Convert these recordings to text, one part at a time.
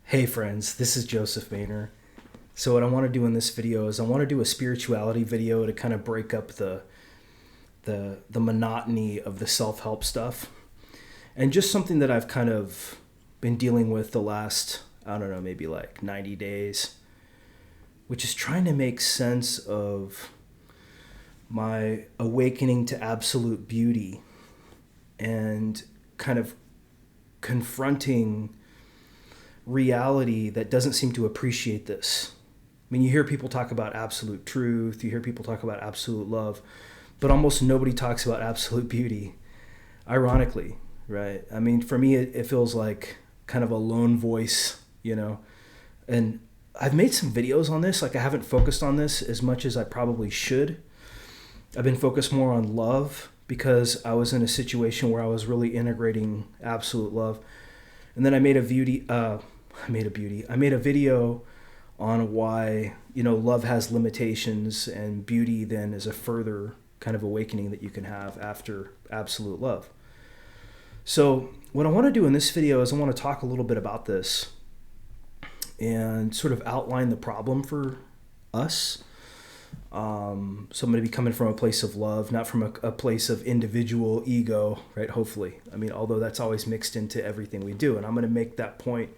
Hey friends, this is Joseph Maynor. So what I want to do in this video is I want to do a spirituality video to kind of break up the monotony of the self-help stuff. And just something that I've kind of been dealing with the last, I don't know, maybe like 90 days, which is trying to make sense of my awakening to absolute beauty and kind of confronting reality that doesn't seem to appreciate this. I mean, you hear people talk about absolute truth, you hear people talk about absolute love, but almost nobody talks about absolute beauty, ironically, right? I mean, for me, it feels like kind of a lone voice, you know? And I've made some videos on this, like I haven't focused on this as much as I probably should. I've been focused more on love because I was in a situation where I was really integrating absolute love. And then I made a video on why, love has limitations and beauty then is a further kind of awakening that you can have after absolute love. So what I want to do in this video is I want to talk a little bit about this and sort of outline the problem for us. So I'm going to be coming from a place of love, not from a place of individual ego, right? Hopefully. I mean, although that's always mixed into everything we do. And I'm going to make that point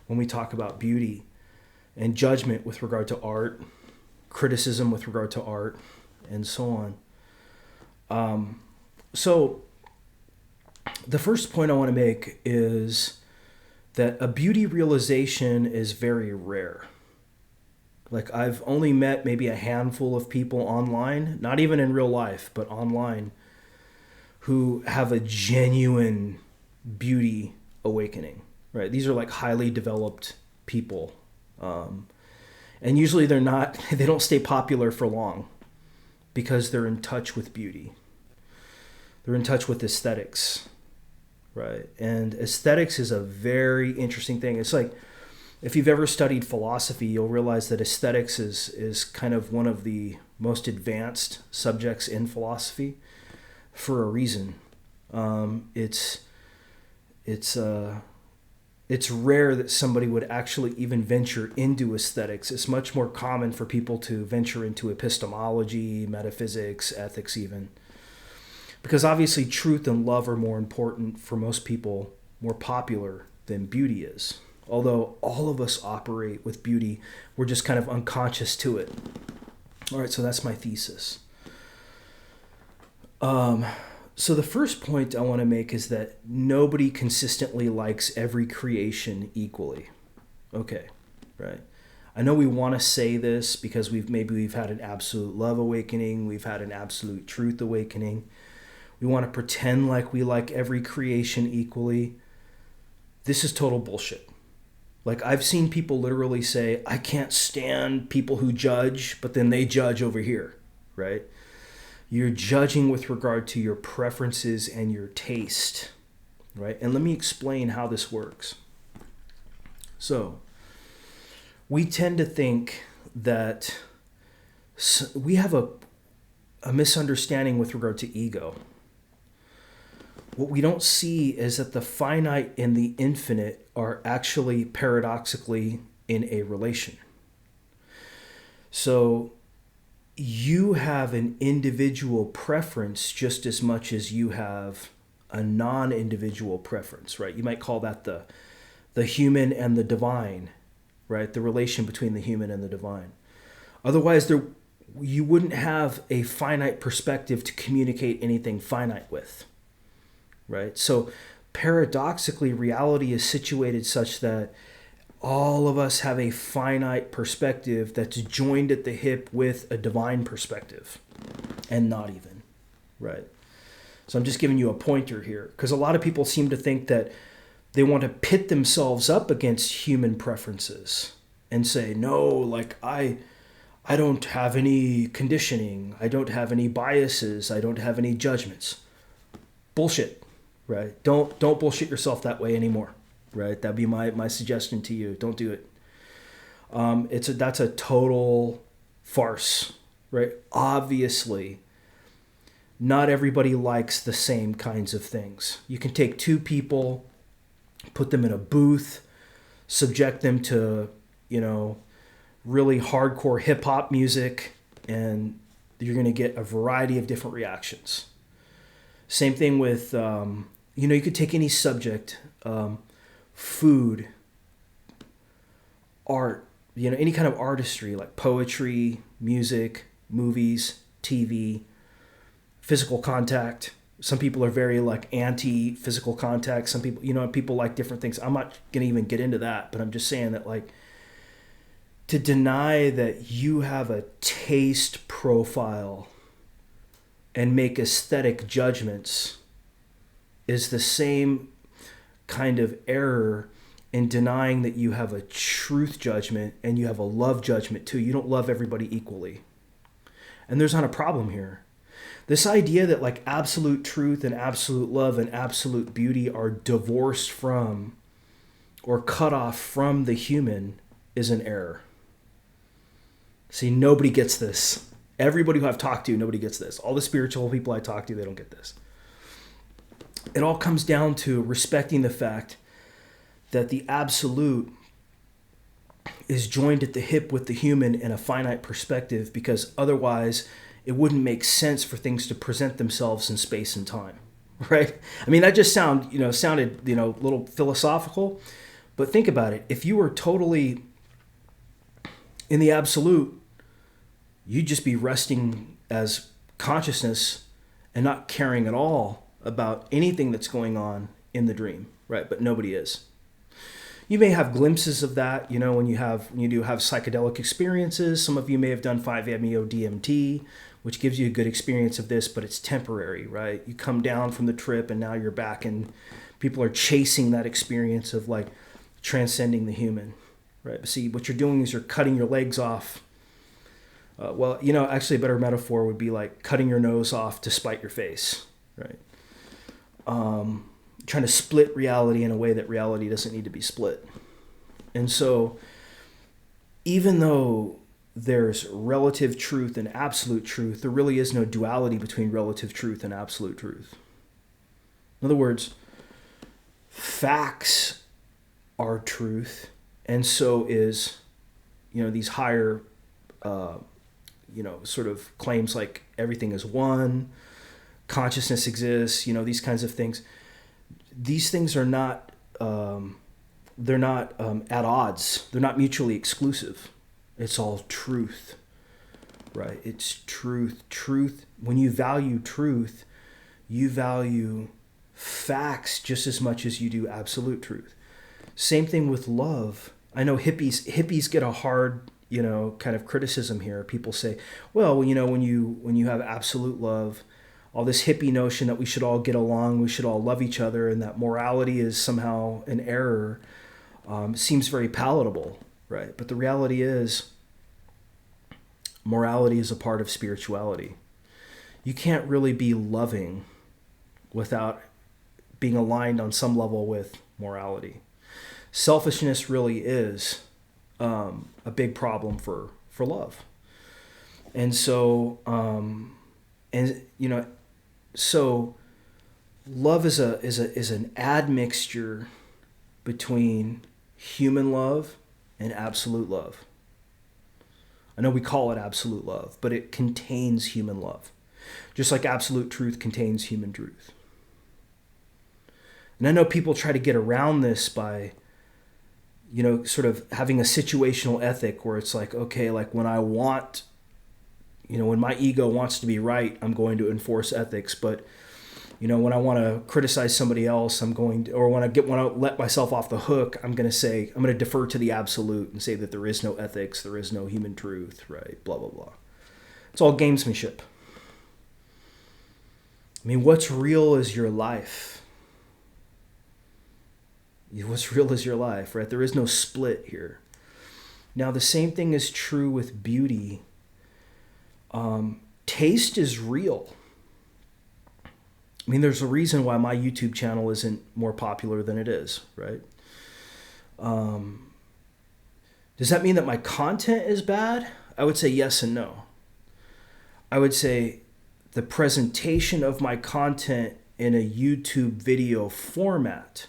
when we talk about beauty and judgment with regard to art, criticism with regard to art, and so on. So the first point I want to make is that a beauty realization is very rare. Like I've only met maybe a handful of people online, not even in real life, but online, who have a genuine beauty awakening, right? These are like highly developed people. And usually they don't stay popular for long because they're in touch with beauty. They're in touch with aesthetics, right? And aesthetics is a very interesting thing. It's like, if you've ever studied philosophy, you'll realize that aesthetics is kind of one of the most advanced subjects in philosophy for a reason. It's rare that somebody would actually even venture into aesthetics. It's much more common for people to venture into epistemology, metaphysics, ethics even. Because obviously truth and love are more important for most people, more popular than beauty is. Although all of us operate with beauty, we're just kind of unconscious to it. All right, so that's my thesis. So the first point I want to make is that nobody consistently likes every creation equally. Okay, right? I know we want to say this because we've had an absolute love awakening, we've had an absolute truth awakening. We want to pretend like we like every creation equally. This is total bullshit. Like I've seen people literally say, I can't stand people who judge, but then they judge over here, right? You're judging with regard to your preferences and your taste, right? And let me explain how this works. So we tend to think that we have a misunderstanding with regard to ego. What we don't see is that the finite and the infinite are actually paradoxically in a relation. So you have an individual preference just as much as you have a non-individual preference, right? You might call that the human and the divine, right? The relation between the human and the divine. Otherwise, you wouldn't have a finite perspective to communicate anything finite with. Right? So paradoxically, reality is situated such that all of us have a finite perspective that's joined at the hip with a divine perspective, and not even, right? So I'm just giving you a pointer here, because a lot of people seem to think that they want to pit themselves up against human preferences and say, no, like I don't have any conditioning, I don't have any biases, I don't have any judgments. Bullshit. Right? Don't bullshit yourself that way anymore. Right? That'd be my suggestion to you. Don't do it. That's a total farce. Right? Obviously, not everybody likes the same kinds of things. You can take two people, put them in a booth, subject them to, really hardcore hip hop music, and you're going to get a variety of different reactions. Same thing with, you could take any subject, food, art, any kind of artistry like poetry, music, movies, TV, physical contact. Some people are very like anti-physical contact. Some people, people like different things. I'm not going to even get into that, but I'm just saying that like to deny that you have a taste profile and make aesthetic judgments is the same kind of error in denying that you have a truth judgment and you have a love judgment too. You don't love everybody equally. And there's not a problem here. This idea that like absolute truth and absolute love and absolute beauty are divorced from or cut off from the human is an error. See, nobody gets this. Everybody who I've talked to, nobody gets this. All the spiritual people I talk to, they don't get this. It all comes down to respecting the fact that the absolute is joined at the hip with the human in a finite perspective, because otherwise it wouldn't make sense for things to present themselves in space and time, right? I mean, that just sounded, a little philosophical, but think about it. If you were totally in the absolute, you'd just be resting as consciousness and not caring at all about anything that's going on in the dream, right? But nobody is. You may have glimpses of that, when you do have psychedelic experiences. Some of you may have done 5-MeO DMT, which gives you a good experience of this, but it's temporary, right? You come down from the trip and now you're back, and people are chasing that experience of like transcending the human, right? But see, what you're doing is you're cutting your legs off. Actually a better metaphor would be like cutting your nose off to spite your face, right? Trying to split reality in a way that reality doesn't need to be split. And so even though there's relative truth and absolute truth, there really is no duality between relative truth and absolute truth. In other words, facts are truth, and so is, these higher, sort of claims like everything is one, consciousness exists, these kinds of things. These things are not, they're not at odds. They're not mutually exclusive. It's all truth, right? It's truth. Truth, when you value truth, you value facts just as much as you do absolute truth. Same thing with love. I know hippies get a hard, kind of criticism here. People say, well, when you have absolute love, all this hippie notion that we should all get along, we should all love each other, and that morality is somehow an error, seems very palatable, right? But the reality is, morality is a part of spirituality. You can't really be loving without being aligned on some level with morality. Selfishness really is a big problem for love. And so, so love is an admixture between human love and absolute love. I know we call it absolute love, but it contains human love, just like absolute truth contains human truth. And I know people try to get around this by, sort of having a situational ethic where it's like, okay, like when I want, when my ego wants to be right, I'm going to enforce ethics. But, when I want to criticize somebody else, I'm going to, or when I let myself off the hook, I'm going to defer to the absolute and say that there is no ethics, there is no human truth, right? Blah, blah, blah. It's all gamesmanship. I mean, what's real is your life. What's real is your life, right? There is no split here. Now, the same thing is true with beauty. Taste is real. I mean, there's a reason why my YouTube channel isn't more popular than it is, right? Does that mean that my content is bad? I would say yes and no. I would say the presentation of my content in a YouTube video format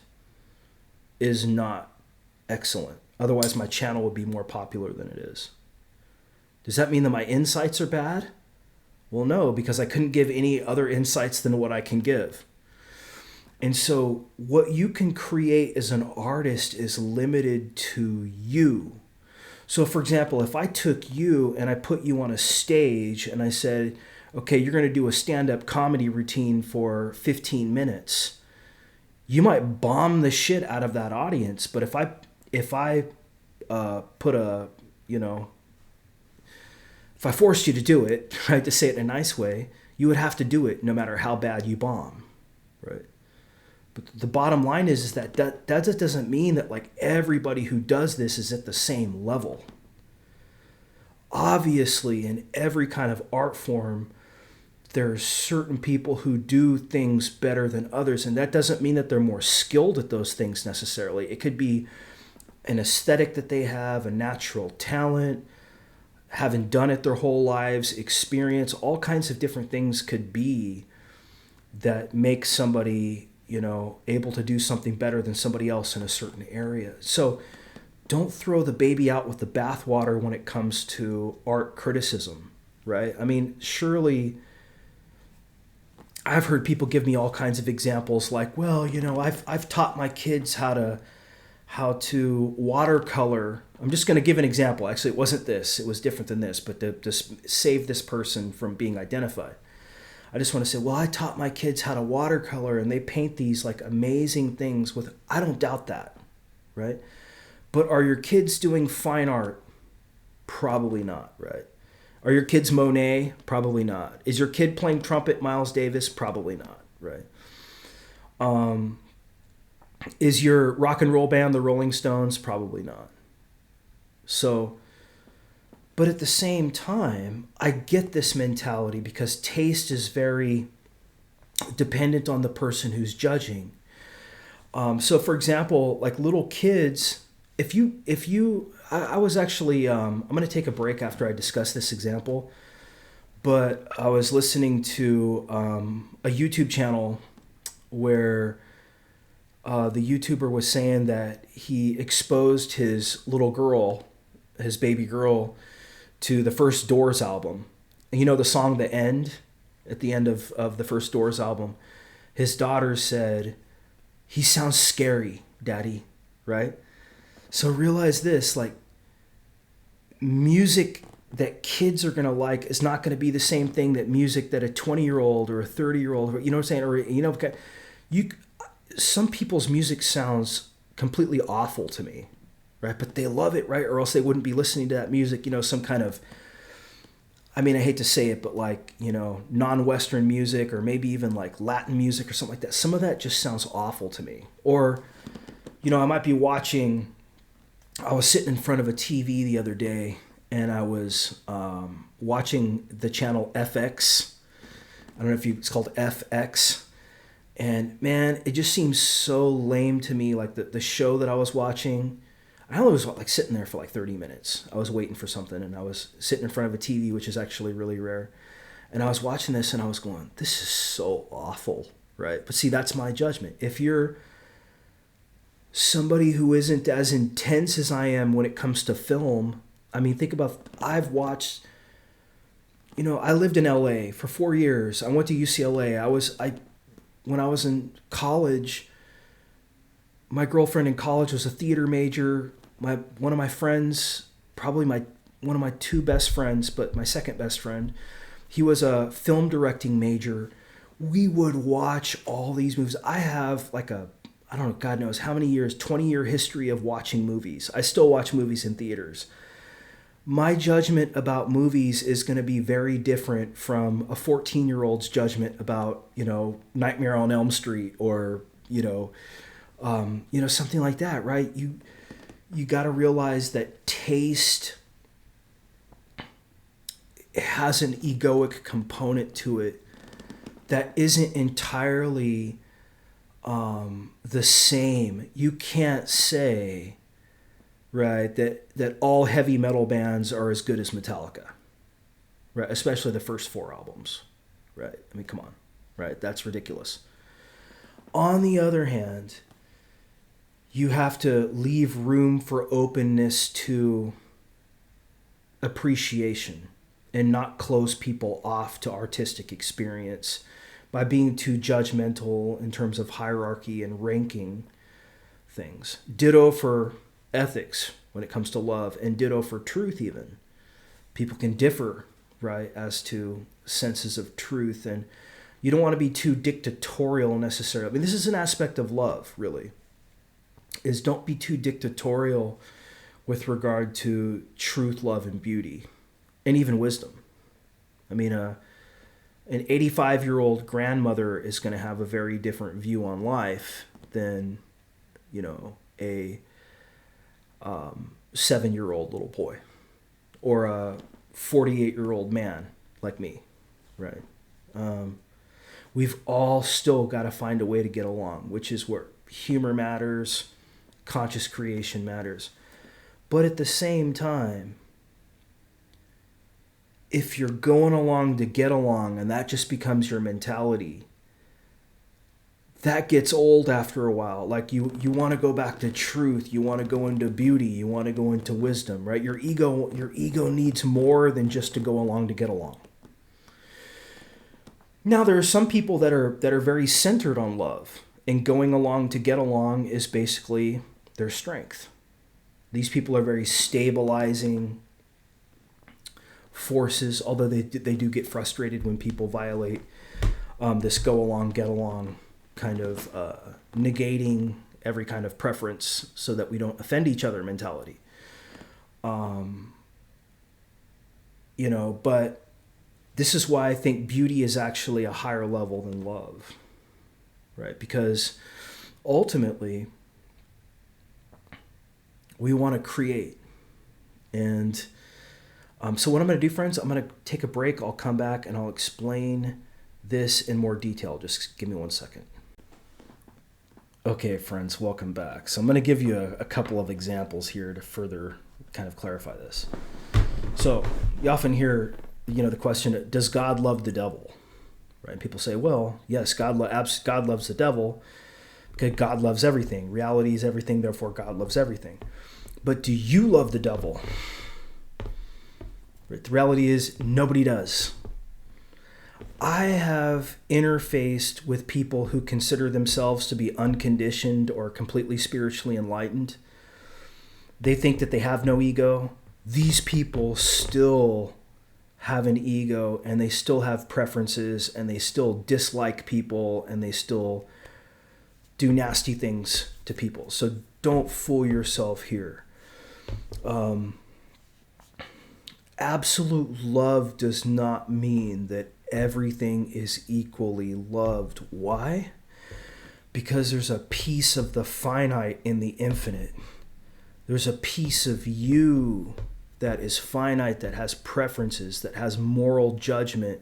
is not Excellent. Otherwise, my channel would be more popular than it is. Does that mean that my insights are bad? Well, no, because I couldn't give any other insights than what I can give. And so what you can create as an artist is limited to you. So for example, if I took you and I put you on a stage and I said, okay, you're going to do a stand-up comedy routine for 15 minutes, you might bomb the shit out of that audience. But if I put a, you know, if I forced you to do it, right, to say it in a nice way, you would have to do it no matter how bad you bomb, right? But the bottom line is that doesn't mean that like everybody who does this is at the same level. Obviously, in every kind of art form, there are certain people who do things better than others, and that doesn't mean that they're more skilled at those things necessarily. It could be an aesthetic that they have, a natural talent, having done it their whole lives, experience, all kinds of different things could be that make somebody, you know, able to do something better than somebody else in a certain area. So don't throw the baby out with the bathwater when it comes to art criticism, right? I mean, surely I've heard people give me all kinds of examples like, well, you know, I've taught my kids how to watercolor. I'm just going to give an example. Actually, it wasn't this. It was different than this, but to save this person from being identified. I just want to say, well, I taught my kids how to watercolor and they paint these like amazing things with, I don't doubt that, right? But are your kids doing fine art? Probably not, right? Are your kids Monet? Probably not. Is your kid playing trumpet, Miles Davis? Probably not, right? Is your rock and roll band the Rolling Stones? Probably not. So, but at the same time, I get this mentality because taste is very dependent on the person who's judging. So for example, like little kids, I was actually, I'm going to take a break after I discuss this example, but I was listening to a YouTube channel where the YouTuber was saying that he exposed his little girl, his baby girl, to the first Doors album. And you know the song The End, at the end of the first Doors album, his daughter said, "He sounds scary, Daddy," right? So realize this, like, music that kids are going to like is not going to be the same thing that music that a 20-year-old or a 30-year-old, you know what I'm saying? Or, you know, some people's music sounds completely awful to me, right? But they love it, right? Or else they wouldn't be listening to that music, you know, some kind of, I mean, I hate to say it, but like, you know, non-Western music or maybe even like Latin music or something like that. Some of that just sounds awful to me. Or, you know, I might be watching, I was sitting in front of a TV the other day and I was watching the channel FX. I don't know if it's called FX. And man, it just seems so lame to me. Like the show that I was watching, I only was like sitting there for like 30 minutes. I was waiting for something and I was sitting in front of a TV, which is actually really rare. And I was watching this and I was going, this is so awful, right? But see, that's my judgment. If you're somebody who isn't as intense as I am when it comes to film, I mean, think about, I've watched, you know, I lived in LA for 4 years. I went to UCLA. When I was in college, my girlfriend in college was a theater major. One of my friends, probably one of my two best friends, but my second best friend, he was a film directing major. We would watch all these movies. I have like I don't know, God knows how many years, 20-year history of watching movies. I still watch movies in theaters. My judgment about movies is going to be very different from a 14-year-old's judgment about, you know, Nightmare on Elm Street or, you know, something like that, right? You got to realize that taste has an egoic component to it that isn't entirely the same. You can't say, right, that all heavy metal bands are as good as Metallica, right? Especially the first 4 albums, right? I mean, come on, right? That's ridiculous. On the other hand, you have to leave room for openness to appreciation and not close people off to artistic experience by being too judgmental in terms of hierarchy and ranking things. Ditto for ethics when it comes to love, and ditto for truth even. People can differ, right, as to senses of truth, and you don't want to be too dictatorial necessarily. I mean, this is an aspect of love, really, is don't be too dictatorial with regard to truth, love, and beauty, and even wisdom. I mean, an 85-year-old grandmother is going to have a very different view on life than, a 7-year-old little boy or a 48-year-old man like me, right? We've all still got to find a way to get along, which is where humor matters, conscious creation matters. But at the same time, if you're going along to get along and that just becomes your mentality, that gets old after a while. Like you want to go back to truth, you want to go into beauty, you want to go into wisdom, right? Your ego needs more than just to go along to get along. Now there are some people that are very centered on love, and going along to get along is basically their strength. These people are very stabilizing forces, although they do get frustrated when people violate this go along, get along kind of negating every kind of preference so that we don't offend each other mentality. But this is why I think beauty is actually a higher level than love, right? Because ultimately, we want to create. And so what I'm going to do, friends, I'm going to take a break. I'll come back and I'll explain this in more detail. Just give me 1 second. Okay, friends, welcome back. So I'm going to give you a couple of examples here to further kind of clarify this. So you often hear, the question, does God love the devil? Right? People say, well, yes, God loves the devil because God loves everything. Reality is everything, therefore God loves everything. But do you love the devil? The reality is nobody does. I have interfaced with people who consider themselves to be unconditioned or completely spiritually enlightened. They think that they have no ego. These people still have an ego, and they still have preferences, and they still dislike people, and they still do nasty things to people. So don't fool yourself here. Absolute love does not mean that everything is equally loved. Why? Because there's a piece of the finite in the infinite. There's a piece of you that is finite, that has preferences, that has moral judgment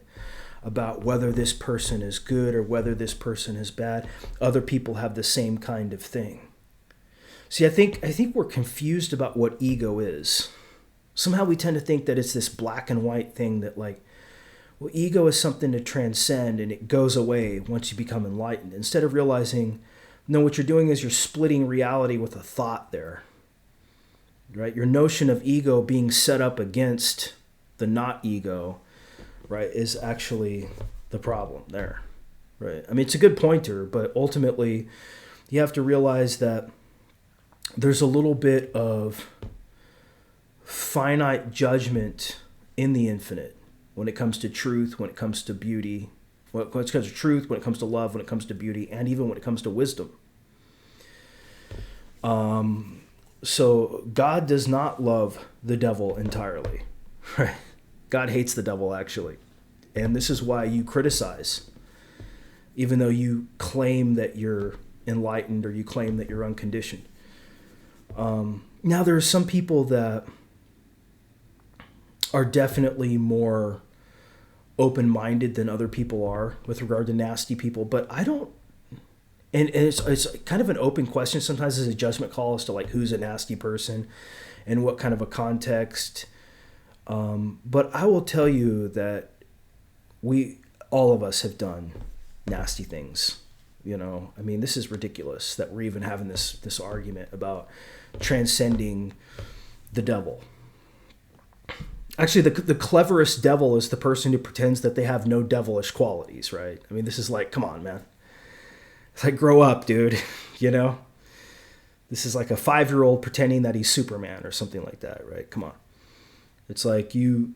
about whether this person is good or whether this person is bad. Other people have the same kind of thing. See, I think we're confused about what ego is. Somehow we tend to think that it's this black and white thing that ego is something to transcend and it goes away once you become enlightened. Instead of realizing, no, what you're doing is you're splitting reality with a thought there, right? Your notion of ego being set up against the not ego, right, is actually the problem there, right? I mean, it's a good pointer, but ultimately you have to realize that there's a little bit of finite judgment in the infinite when it comes to truth, when it comes to beauty, when it comes to truth, when it comes to love, when it comes to beauty, and even when it comes to wisdom. So God does not love the devil entirely, right? God hates the devil, actually. And this is why you criticize, even though you claim that you're enlightened or you claim that you're unconditioned. Now, there are some people that are definitely more open-minded than other people are with regard to nasty people, but I don't, and it's kind of an open question. Sometimes it's a judgment call as to who's a nasty person and what kind of a context. But I will tell you that all of us have done nasty things I mean, this is ridiculous that we're even having this argument about transcending the devil. Actually, the cleverest devil is the person who pretends that they have no devilish qualities, right? I mean, this is like, come on, man. It's like, grow up, dude. This is like a 5-year-old pretending that he's Superman or something like that, right? Come on. It's like you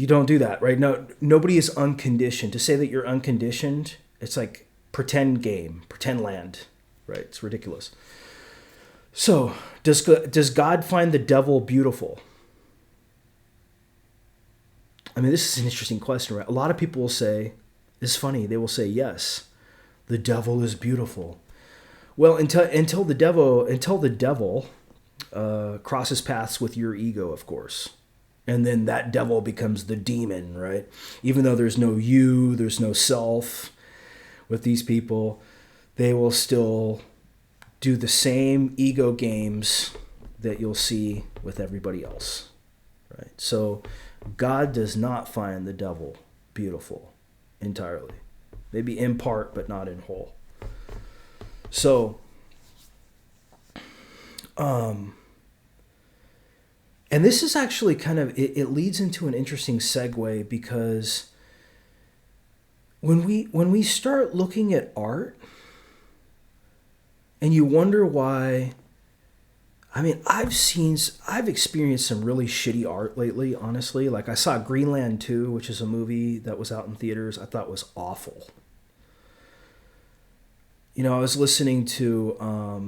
don't do that, right? No, nobody is unconditioned. To say that you're unconditioned, it's like pretend game, pretend land, right? It's ridiculous. So, does God find the devil beautiful? I mean, this is an interesting question, right? A lot of people will say, it's funny, they will say, yes, the devil is beautiful. Well, until the devil crosses paths with your ego, of course. And then that devil becomes the demon, right? Even though there's no you, there's no self with these people, they will still do the same ego games that you'll see with everybody else, right? So God does not find the devil beautiful entirely. Maybe in part, but not in whole. So, and this is actually kind of, it leads into an interesting segue, because when we start looking at art, and you wonder why, I mean, I've experienced some really shitty art lately, honestly. Like, I saw Greenland 2, which is a movie that was out in theaters, I thought was awful. I was listening to, I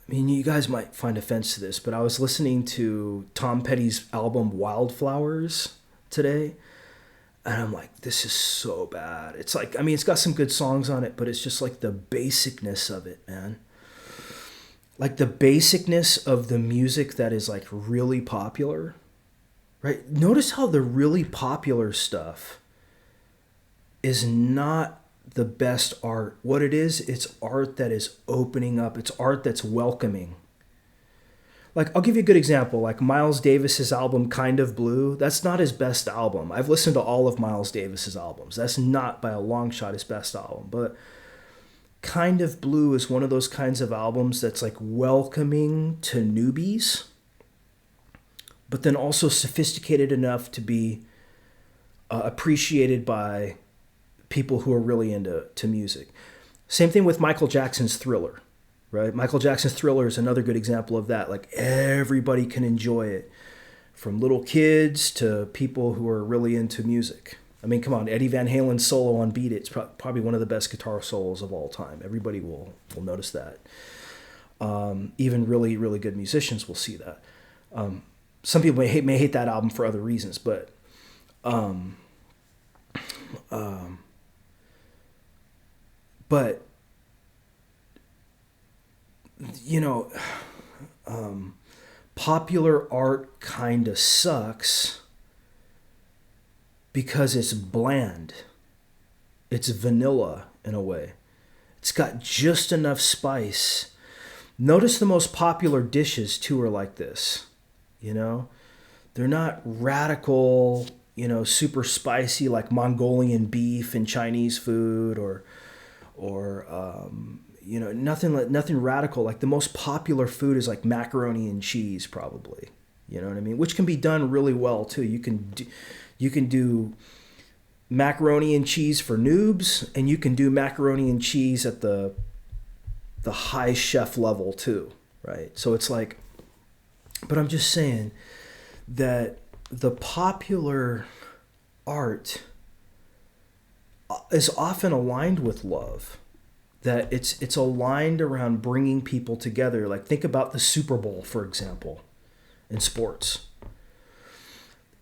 mean, you guys might find offense to this, but I was listening to Tom Petty's album Wildflowers today, and I'm like, this is so bad. It's like, I mean, it's got some good songs on it, but it's just like the basicness of it, man. Like the basicness of the music that is like really popular, right? Notice how the really popular stuff is not the best art. What it is, it's art that is opening up. It's art that's welcoming. Like, I'll give you a good example. Like Miles Davis's album, Kind of Blue, that's not his best album. I've listened to all of Miles Davis's albums. That's not by a long shot his best album. But Kind of Blue is one of those kinds of albums that's like welcoming to newbies, but then also sophisticated enough to be appreciated by people who are really into music. Same thing with Michael Jackson's Thriller, right? Michael Jackson's Thriller is another good example of that. Like, everybody can enjoy it, from little kids to people who are really into music. I mean, come on, Eddie Van Halen's solo on Beat It's probably one of the best guitar solos of all time. Everybody will notice that. Even really, really good musicians will see that. Some people may hate that album for other reasons, but popular art kind of sucks because it's bland. It's vanilla in a way. It's got just enough spice. Notice the most popular dishes too are like this. They're not radical, super spicy like Mongolian beef in Chinese food, or nothing radical. Like, the most popular food is like macaroni and cheese, probably. You know what I mean? Which can be done really well too. You can do macaroni and cheese for noobs, and you can do macaroni and cheese at the high chef level too, right? So it's like, but I'm just saying that the popular art is often aligned with love. That it's aligned around bringing people together. Like, think about the Super Bowl, for example, in sports.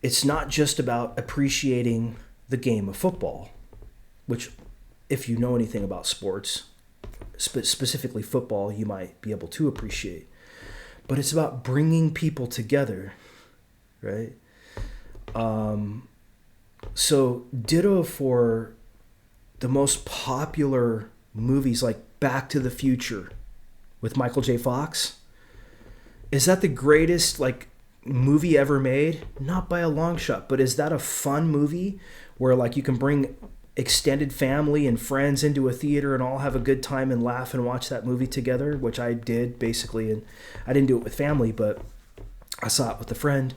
It's not just about appreciating the game of football, which, if you know anything about sports, specifically football, you might be able to appreciate. But it's about bringing people together, right? So ditto for the most popular movies like Back to the Future with Michael J. Fox. Is that the greatest like movie ever made? Not by a long shot, but is that a fun movie where like you can bring extended family and friends into a theater and all have a good time and laugh and watch that movie together, which I did basically. And I didn't do it with family, but I saw it with a friend.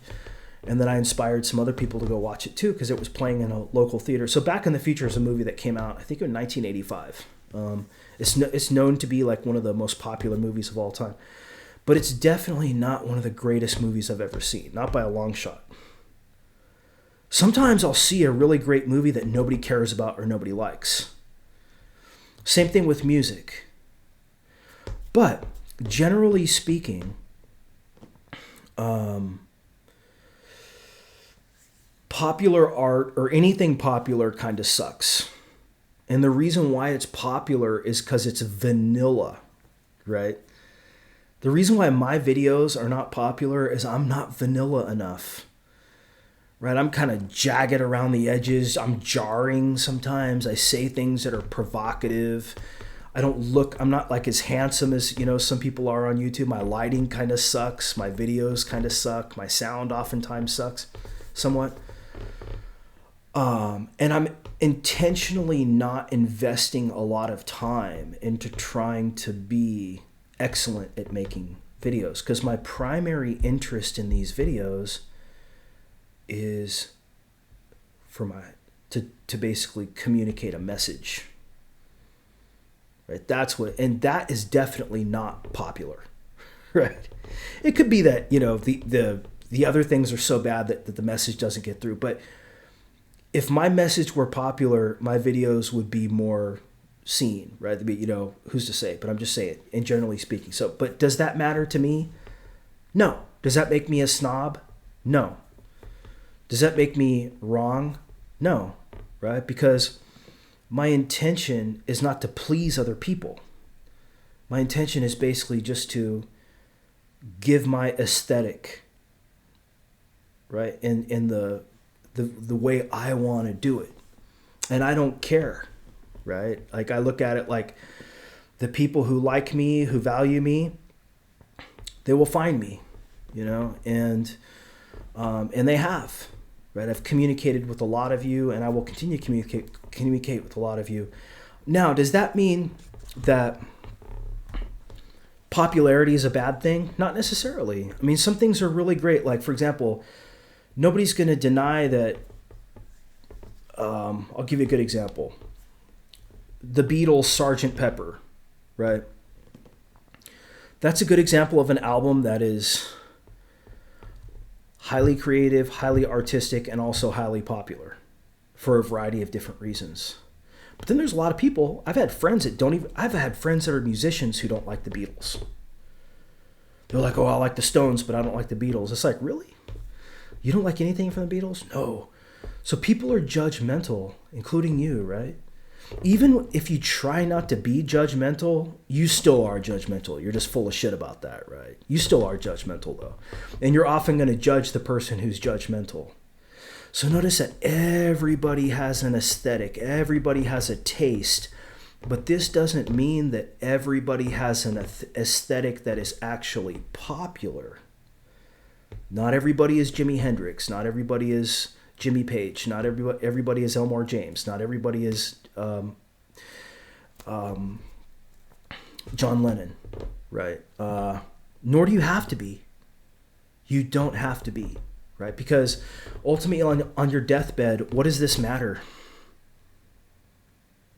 And then I inspired some other people to go watch it too, because it was playing in a local theater. So Back in the Future is a movie that came out, I think, in 1985. It's known to be like one of the most popular movies of all time. But it's definitely not one of the greatest movies I've ever seen, not by a long shot. Sometimes I'll see a really great movie that nobody cares about or nobody likes. Same thing with music. But generally speaking, popular art or anything popular kind of sucks. And the reason why it's popular is because it's vanilla, right? The reason why my videos are not popular is I'm not vanilla enough, right? I'm kind of jagged around the edges. I'm jarring sometimes. I say things that are provocative. I'm not like as handsome as, some people are on YouTube. My lighting kind of sucks. My videos kind of suck. My sound oftentimes sucks somewhat. And I'm intentionally not investing a lot of time into trying to be excellent at making videos, because my primary interest in these videos is to basically communicate a message, right? And that is definitely not popular, right? It could be that, the other things are so bad that the message doesn't get through, but if my message were popular, my videos would be more seen, right? Who's to say? But I'm just saying, and generally speaking. So, but does that matter to me? No. Does that make me a snob? No. Does that make me wrong? No, right? Because my intention is not to please other people. My intention is basically just to give my aesthetic, right? In the way I want to do it. And I don't care, right? Like, I look at it like the people who like me, who value me, they will find me, and they have, right? I've communicated with a lot of you, and I will continue to communicate with a lot of you. Now, does that mean that popularity is a bad thing? Not necessarily. I mean, some things are really great. Like, for example, nobody's going to deny that. I'll give you a good example. The Beatles' Sgt. Pepper, right? That's a good example of an album that is highly creative, highly artistic, and also highly popular for a variety of different reasons. But then there's a lot of people. I've had friends that are musicians who don't like the Beatles. They're like, oh, I like the Stones, but I don't like the Beatles. It's like, really? You don't like anything from the Beatles? No. So people are judgmental, including you, right? Even if you try not to be judgmental, you still are judgmental. You're just full of shit about that, right? You still are judgmental, though. And you're often going to judge the person who's judgmental. So notice that everybody has an aesthetic. Everybody has a taste. But this doesn't mean that everybody has an aesthetic that is actually popular. Not everybody is Jimi Hendrix. Not everybody is Jimmy Page. Not everybody is Elmore James. Not everybody is John Lennon, right? Nor do you have to be. You don't have to be, right? Because ultimately on your deathbed, what does this matter?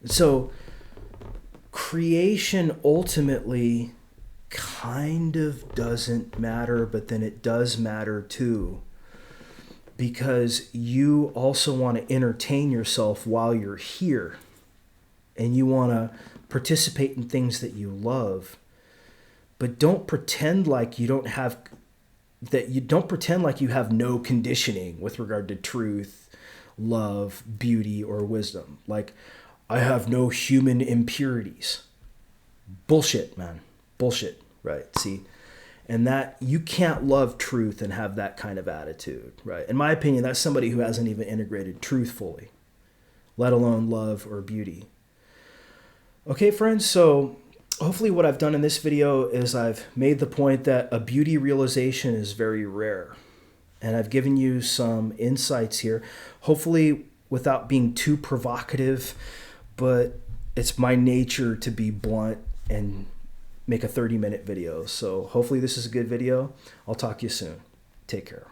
So creation ultimately kind of doesn't matter, but then it does matter too. Because you also want to entertain yourself while you're here. And you want to participate in things that you love. But don't pretend like you have no conditioning with regard to truth, love, beauty, or wisdom. Like, I have no human impurities. Bullshit, man. Bullshit, right? See? And that you can't love truth and have that kind of attitude, right? In my opinion, that's somebody who hasn't even integrated truth fully, let alone love or beauty. Okay, friends, so hopefully what I've done in this video is I've made the point that a beauty realization is very rare. And I've given you some insights here. Hopefully without being too provocative, but it's my nature to be blunt and make a 30-minute video. So hopefully this is a good video. I'll talk to you soon. Take care.